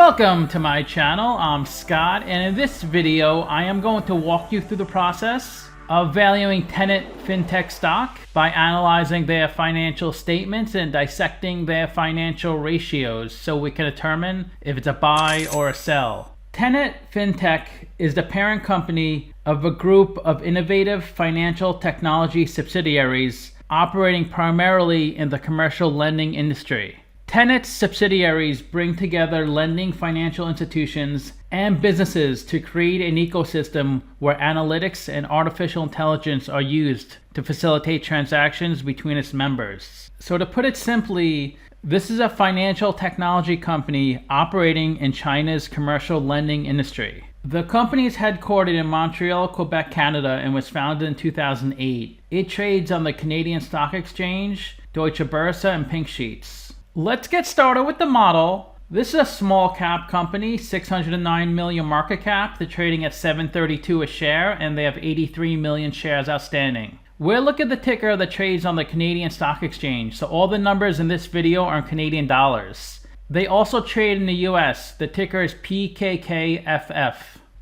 Welcome to my channel. I'm Scott, and in this video I am going to walk you through the process of valuing Tenet Fintech stock by analyzing their financial statements and dissecting their financial ratios so we can determine if it's a buy or a sell. Tenet Fintech is the parent company of a group of innovative financial technology subsidiaries operating primarily in the commercial lending industry. Tenet's subsidiaries bring together lending financial institutions and businesses to create an ecosystem where analytics and artificial intelligence are used to facilitate transactions between its members. So to put it simply, this is a financial technology company operating in China's commercial lending industry. The company is headquartered in Montreal, Quebec, Canada, and was founded in 2008. It trades on the Canadian Stock Exchange, Deutsche Börse, and Pink Sheets. Let's get started with the model. This is a small cap company, 609 million market cap. They're trading at $7.32 a share, and they have 83 million shares outstanding. We'll look at the ticker that trades on the Canadian Stock Exchange. So all the numbers in this video are in Canadian dollars. They also trade in the US. The ticker is PKK.CN.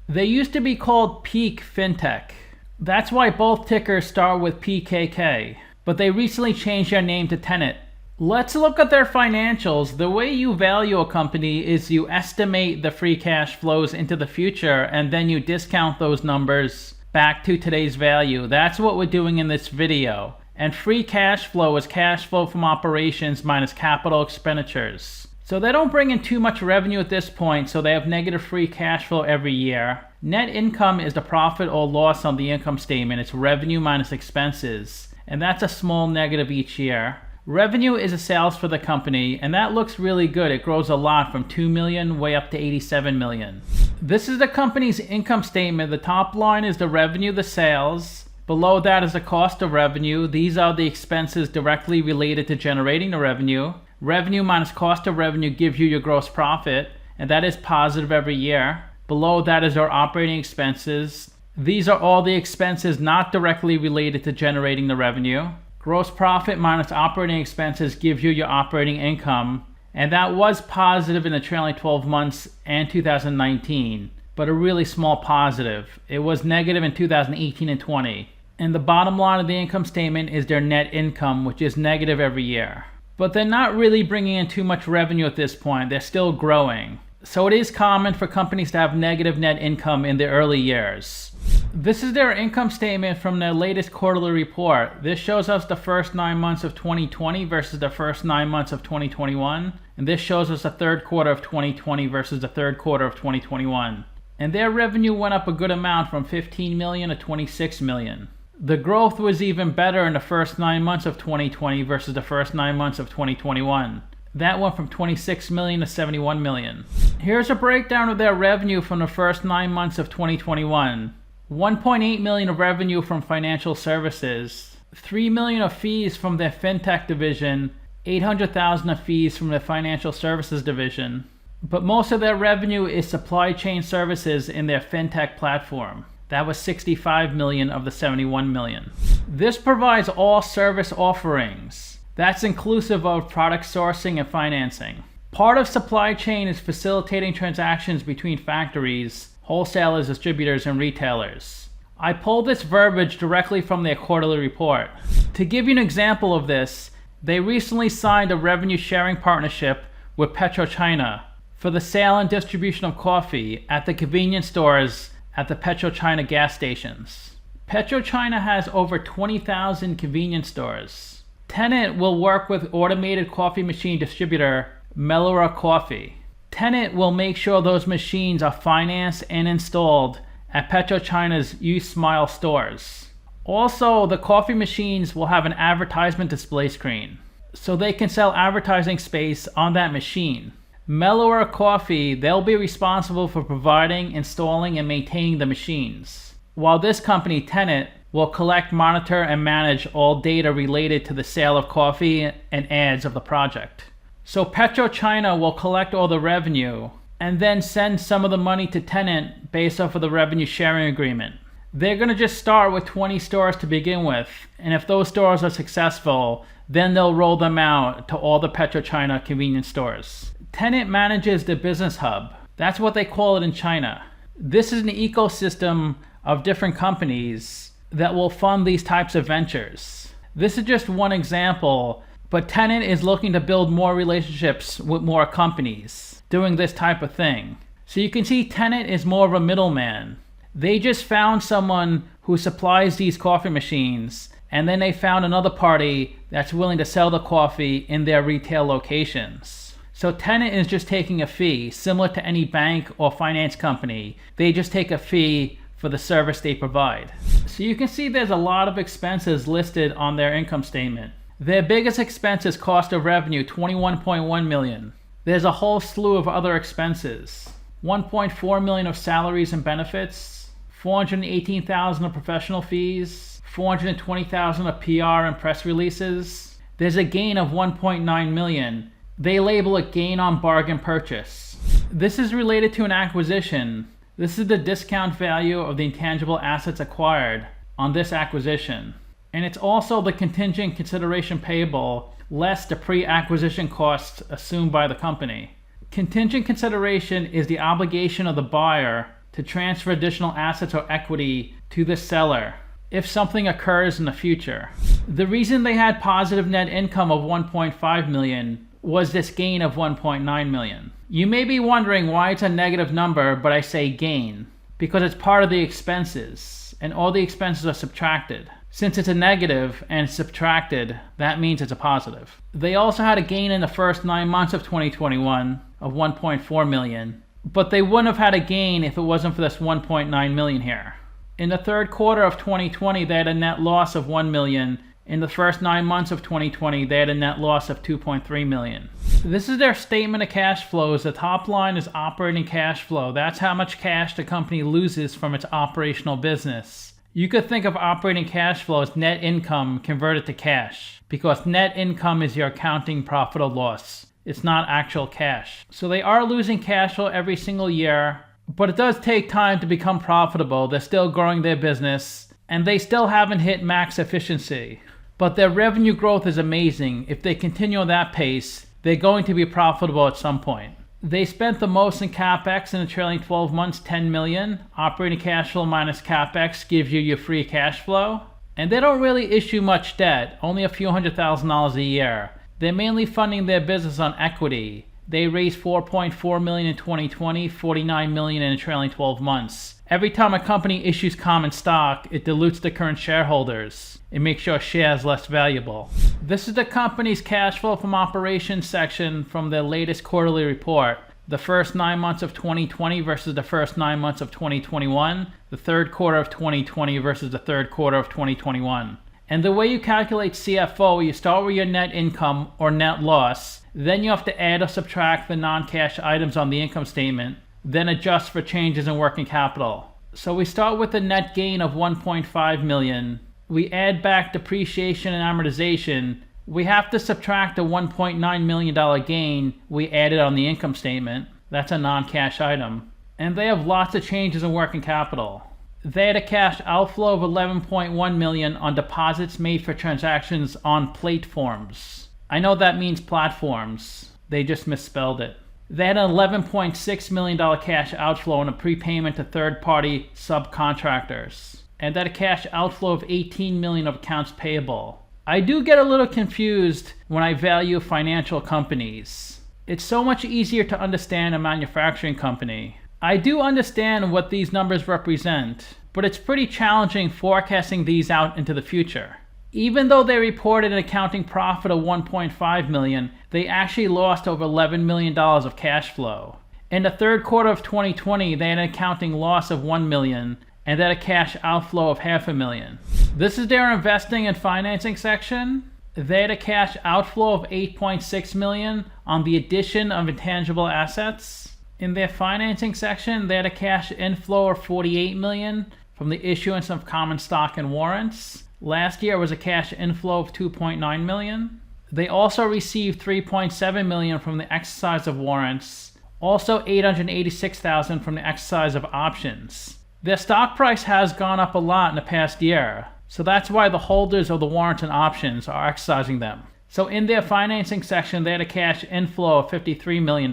They used to be called Peak Fintech. That's why both tickers start with PKK, but they recently changed their name to Tenet. Let's look at their financials. The way you value a company is you estimate the free cash flows into the future and then you discount those numbers back to today's value. That's what we're doing in this video. And free cash flow is cash flow from operations minus capital expenditures. So they don't bring in too much revenue at this point, so they have negative free cash flow every year. Net income is the profit or loss on the income statement. It's revenue minus expenses, and that's a small negative each year. Revenue is the sales for the company, and that looks really good. It grows a lot from 2 million way up to 87 million. This is the company's income statement. The top line is the revenue, the sales. Below that is the cost of revenue. These are the expenses directly related to generating the revenue. Revenue minus cost of revenue gives you your gross profit, and that is positive every year. Below that is our operating expenses. These are all the expenses not directly related to generating the revenue. Gross profit minus operating expenses gives you your operating income, and that was positive in the trailing 12 months and 2019, but a really small positive. It was negative in 2018 and 20. And the bottom line of the income statement is their net income, which is negative every year. But they're not really bringing in too much revenue at this point. They're still growing. So it is common for companies to have negative net income in the early years. This is their income statement from their latest quarterly report. This shows us the first 9 months of 2020 versus the first 9 months of 2021. And this shows us the third quarter of 2020 versus the third quarter of 2021. And their revenue went up a good amount from 15 million to 26 million. The growth was even better in the first 9 months of 2020 versus the first 9 months of 2021. That went from 26 million to 71 million. Here's a breakdown of their revenue from the first 9 months of 2021. 1.8 million of revenue from financial services, 3 million of fees from their fintech division, 800,000 of fees from their financial services division. But most of their revenue is supply chain services in their fintech platform. That was 65 million of the 71 million. This provides all service offerings. That's inclusive of product sourcing and financing. Part of supply chain is facilitating transactions between factories, wholesalers, distributors, and retailers. I pulled this verbiage directly from their quarterly report. To give you an example of this, they recently signed a revenue sharing partnership with PetroChina for the sale and distribution of coffee at the convenience stores at the PetroChina gas stations. PetroChina has over 20,000 convenience stores. Tenet will work with automated coffee machine distributor Melora Coffee. Tenet will make sure those machines are financed and installed at PetroChina's USmile stores. Also, the coffee machines will have an advertisement display screen, so they can sell advertising space on that machine. Melora Coffee, they'll be responsible for providing, installing, and maintaining the machines, while this company, Tenet, will collect, monitor, and manage all data related to the sale of coffee and ads of the project. So PetroChina will collect all the revenue and then send some of the money to Tenet based off of the revenue sharing agreement. They're going to just start with 20 stores to begin with, and if those stores are successful, then they'll roll them out to all the PetroChina convenience stores. Tenet manages the business hub. That's what they call it in China. This is an ecosystem of different companies that will fund these types of ventures. This is just one example, but Tenet is looking to build more relationships with more companies doing this type of thing. So you can see Tenet is more of a middleman. They just found someone who supplies these coffee machines, and then they found another party that's willing to sell the coffee in their retail locations. So Tenet is just taking a fee, similar to any bank or finance company. They just take a fee for the service they provide. So you can see there's a lot of expenses listed on their income statement. Their biggest expense is cost of revenue, $21.1 million. There's a whole slew of other expenses. $1.4 million of salaries and benefits, $418,000 of professional fees, $420,000 of PR and press releases. There's a gain of $1.9 million. They label it gain on bargain purchase. This is related to an acquisition. This is the discount value of the intangible assets acquired on this acquisition. And it's also the contingent consideration payable less the pre-acquisition costs assumed by the company. Contingent consideration is the obligation of the buyer to transfer additional assets or equity to the seller if something occurs in the future. The reason they had positive net income of $1.5 million was this gain of $1.9 million. You may be wondering why it's a negative number, but I say gain, because it's part of the expenses, and all the expenses are subtracted. Since it's a negative and subtracted, that means it's a positive. They also had a gain in the first 9 months of 2021 of $1.4 million, but they wouldn't have had a gain if it wasn't for this $1.9 million here. In the third quarter of 2020, they had a net loss of $1 million. In the first 9 months of 2020, they had a net loss of $2.3 million. This is their statement of cash flows. The top line is operating cash flow. That's how much cash the company loses from its operational business. You could think of operating cash flow as net income converted to cash, because net income is your accounting profit or loss. It's not actual cash. So they are losing cash flow every single year, but it does take time to become profitable. They're still growing their business, and they still haven't hit max efficiency. But their revenue growth is amazing. If they continue on that pace, they're going to be profitable at some point. They spent the most in CapEx in the trailing 12 months, $10 million. Operating cash flow minus CapEx gives you your free cash flow. And they don't really issue much debt, only a few $100,000 a year. They're mainly funding their business on equity. They raised $4.4 million in 2020, $49 million in the trailing 12 months. Every time a company issues common stock, it dilutes the current shareholders. It makes your shares less valuable. This is the company's cash flow from operations section from their latest quarterly report. The first 9 months of 2020 versus the first 9 months of 2021. The third quarter of 2020 versus the third quarter of 2021. And the way you calculate CFO, you start with your net income or net loss. Then you have to add or subtract the non-cash items on the income statement. Then adjust for changes in working capital. So we start with a net gain of $1.5 million. We add back depreciation and amortization. We have to subtract the $1.9 million gain we added on the income statement. That's a non-cash item. And they have lots of changes in working capital. They had a cash outflow of $11.1 million on deposits made for transactions on platforms. I know that means platforms. They just misspelled it. They had an $11.6 million cash outflow on a prepayment to third-party subcontractors. And that a cash outflow of $18 million of accounts payable. I do get a little confused when I value financial companies. It's so much easier to understand a manufacturing company. I do understand what these numbers represent, but it's pretty challenging forecasting these out into the future. Even though they reported an accounting profit of $1.5 million, they actually lost over $11 million of cash flow. In the third quarter of 2020, they had an accounting loss of $1 million and then a cash outflow of $500,000. This is their investing and financing section. They had a cash outflow of $8.6 million on the addition of intangible assets. In their financing section, they had a cash inflow of $48 million from the issuance of common stock and warrants. Last year was a cash inflow of $2.9 million. They also received $3.7 million from the exercise of warrants. Also $886,000 from the exercise of options. Their stock price has gone up a lot in the past year, so that's why the holders of the warrants and options are exercising them. So in their financing section, they had a cash inflow of $53 million.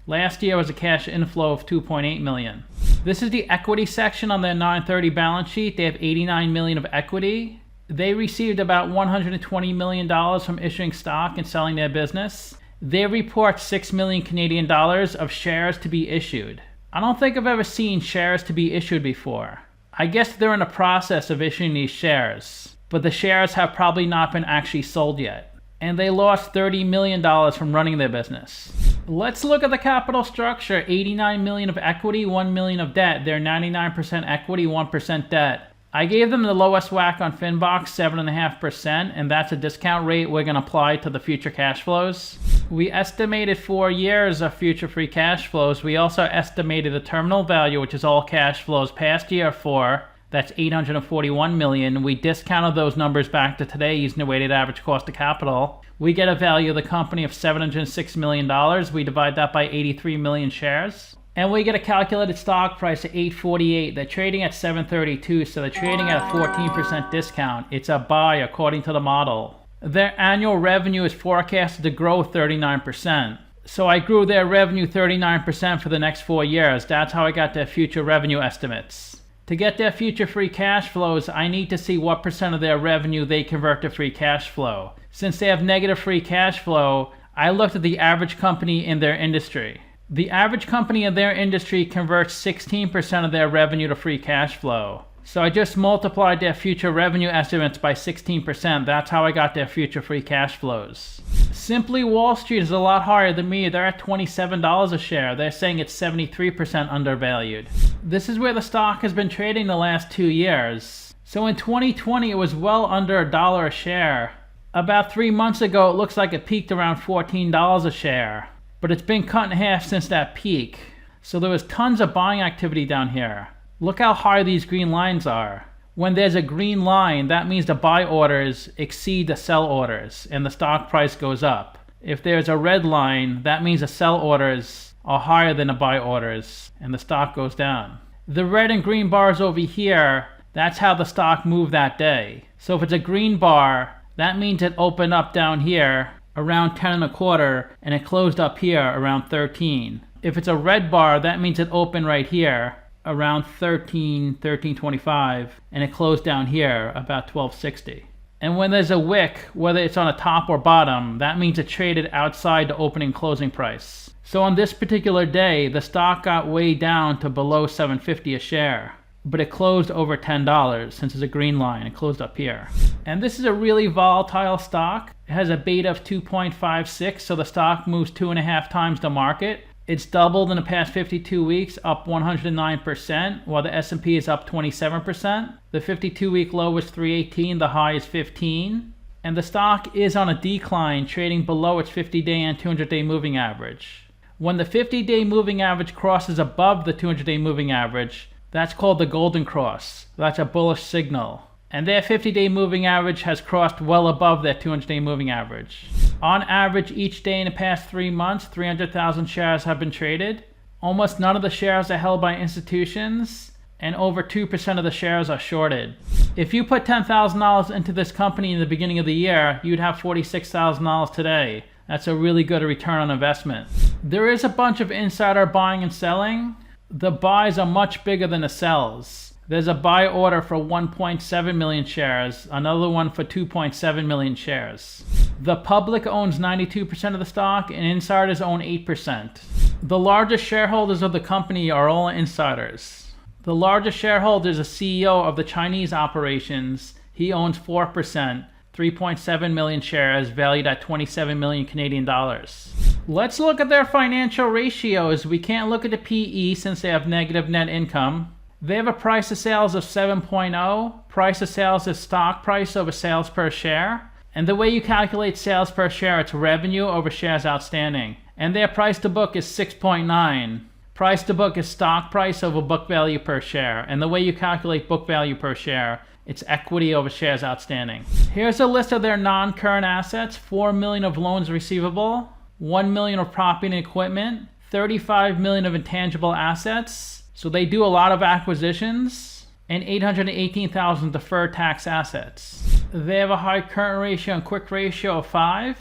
Last year was a cash inflow of $2.8 million. This is the equity section on their 9/30 balance sheet. They have $89 million of equity. They received about $120 million from issuing stock and selling their business. They report 6 million Canadian dollars of shares to be issued. I don't think I've ever seen shares to be issued before. I guess they're in the process of issuing these shares, but the shares have probably not been actually sold yet. And they lost $30 million from running their business. Let's look at the capital structure. 89 million of equity, 1 million of debt. They're 99% equity, 1% debt. I gave them the lowest whack on Finbox, 7.5%, and that's a discount rate we're going to apply to the future cash flows. We estimated 4 years of future free cash flows. We also estimated the terminal value, which is all cash flows past year 4. That's $841 million. We discounted those numbers back to today using the weighted average cost of capital. We get a value of the company of $706 million. We divide that by 83 million shares. And we get a calculated stock price of $8.48. They're trading at $7.32, so they're trading at a 14% discount. It's a buy according to the model. Their annual revenue is forecasted to grow 39%. So I grew their revenue 39% for the next 4 years. That's how I got their future revenue estimates. To get their future free cash flows, I need to see what percent of their revenue they convert to free cash flow. Since they have negative free cash flow, I looked at the average company in their industry. The average company in their industry converts 16% of their revenue to free cash flow. So I just multiplied their future revenue estimates by 16%. That's how I got their future free cash flows. Simply Wall Street is a lot higher than me. They're at $27 a share. They're saying it's 73% undervalued. This is where the stock has been trading the last 2 years. So in 2020, it was well under $1 a share. About 3 months ago, it looks like it peaked around $14 a share. But it's been cut in half since that peak. So there was tons of buying activity down here. Look how high these green lines are. When there's a green line, that means the buy orders exceed the sell orders and the stock price goes up. If there's a red line, that means the sell orders are higher than the buy orders and the stock goes down. The red and green bars over here, that's how the stock moved that day. So if it's a green bar, that means it opened up down here around 10.25 and it closed up here around 13. If it's a red bar, that means it opened right here around 13.25 and it closed down here about 12.60. And when there's a wick, whether it's on a top or bottom, that means it traded outside the opening closing price. So on this particular day, the stock got way down to below $7.50 a share, but it closed over $10 since it's a green line. It closed up here. And this is a really volatile stock. It has a beta of 2.56, so the stock moves 2.5 times the market. It's doubled in the past 52 weeks, up 109%, while the S&P is up 27%. The 52-week low was 318, the high is 15. And the stock is on a decline, trading below its 50-day and 200-day moving average. When the 50-day moving average crosses above the 200-day moving average, that's called the golden cross. That's a bullish signal. And their 50-day moving average has crossed well above their 200-day moving average. On average, each day in the past 3 months, 300,000 shares have been traded. Almost none of the shares are held by institutions, and over 2% of the shares are shorted. If you put $10,000 into this company in the beginning of the year, you'd have $46,000 today. That's a really good return on investment. There is a bunch of insider buying and selling. The buys are much bigger than the sells. There's a buy order for 1.7 million shares, another one for 2.7 million shares. The public owns 92% of the stock and insiders own 8%. The largest shareholders of the company are all insiders. The largest shareholder is a CEO of the Chinese operations. He owns 4%, 3.7 million shares valued at 27 million Canadian dollars. Let's look at their financial ratios. We can't look at the PE since they have negative net income. They have a price to sales of 7.0. Price to sales is stock price over sales per share. And the way you calculate sales per share, it's revenue over shares outstanding. And their price to book is 6.9. Price to book is stock price over book value per share. And the way you calculate book value per share, it's equity over shares outstanding. Here's a list of their non-current assets. 4 million of loans receivable, 1 million of property and equipment, 35 million of intangible assets. So they do a lot of acquisitions, and 818,000 deferred tax assets. They have a high current ratio and quick ratio of 5.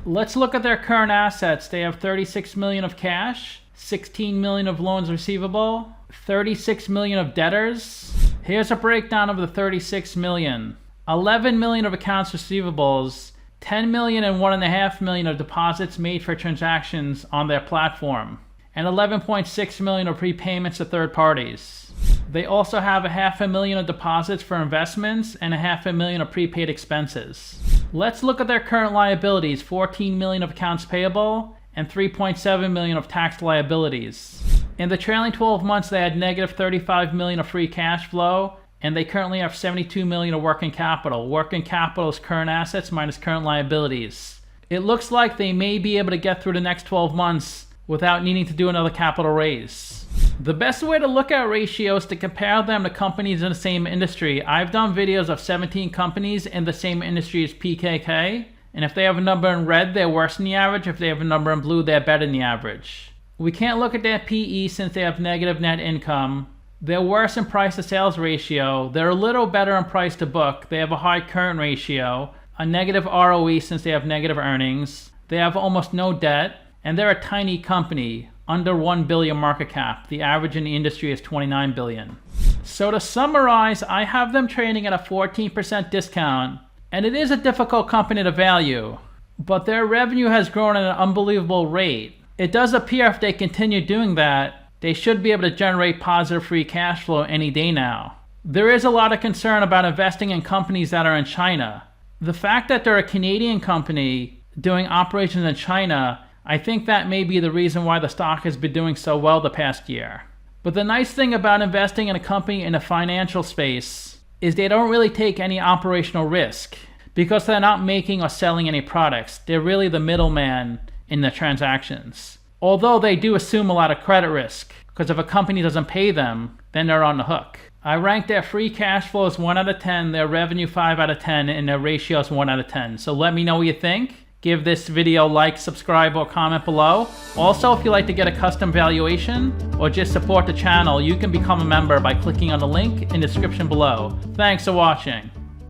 Let's look at their current assets. They have 36 million of cash, 16 million of loans receivable, 36 million of debtors. Here's a breakdown of the 36 million. 11 million of accounts receivables, 10 million and 1.5 million of deposits made for transactions on their platform, and 11.6 million of prepayments to third parties. They also have 500,000 of deposits for investments and 500,000 of prepaid expenses. Let's look at their current liabilities. 14 million of accounts payable and 3.7 million of tax liabilities. In the trailing 12 months, they had negative 35 million of free cash flow, and they currently have 72 million of working capital. Working capital is current assets minus current liabilities. It looks like they may be able to get through the next 12 months without needing to do another capital raise. The best way to look at ratios is to compare them to companies in the same industry. I've done videos of 17 companies in the same industry as PKK, and if they have a number in red, they're worse than the average. If they have a number in blue, they're better than the average. We can't look at their PE since they have negative net income. They're worse in price to sales ratio. They're a little better in price to book. They have a high current ratio, a negative ROE since they have negative earnings. They have almost no debt, and they're a tiny company, under 1 billion market cap. The average in the industry is 29 billion. So to summarize, I have them trading at a 14% discount, and it is a difficult company to value, but their revenue has grown at an unbelievable rate. It does appear if they continue doing that, they should be able to generate positive free cash flow any day now. There is a lot of concern about investing in companies that are in China. The fact that they're a Canadian company doing operations in China, I think that may be the reason why the stock has been doing so well the past year. But the nice thing about investing in a company in the financial space is they don't really take any operational risk because they're not making or selling any products. They're really the middleman in the transactions. Although they do assume a lot of credit risk, because if a company doesn't pay them, then they're on the hook. I rank their free cash flow as 1 out of 10, their revenue 5 out of 10, and their ratio is 1 out of 10. So let me know what you think. Give this video a like, subscribe, or comment below. Also, if you'd like to get a custom valuation or just support the channel, you can become a member by clicking on the link in the description below. Thanks for watching.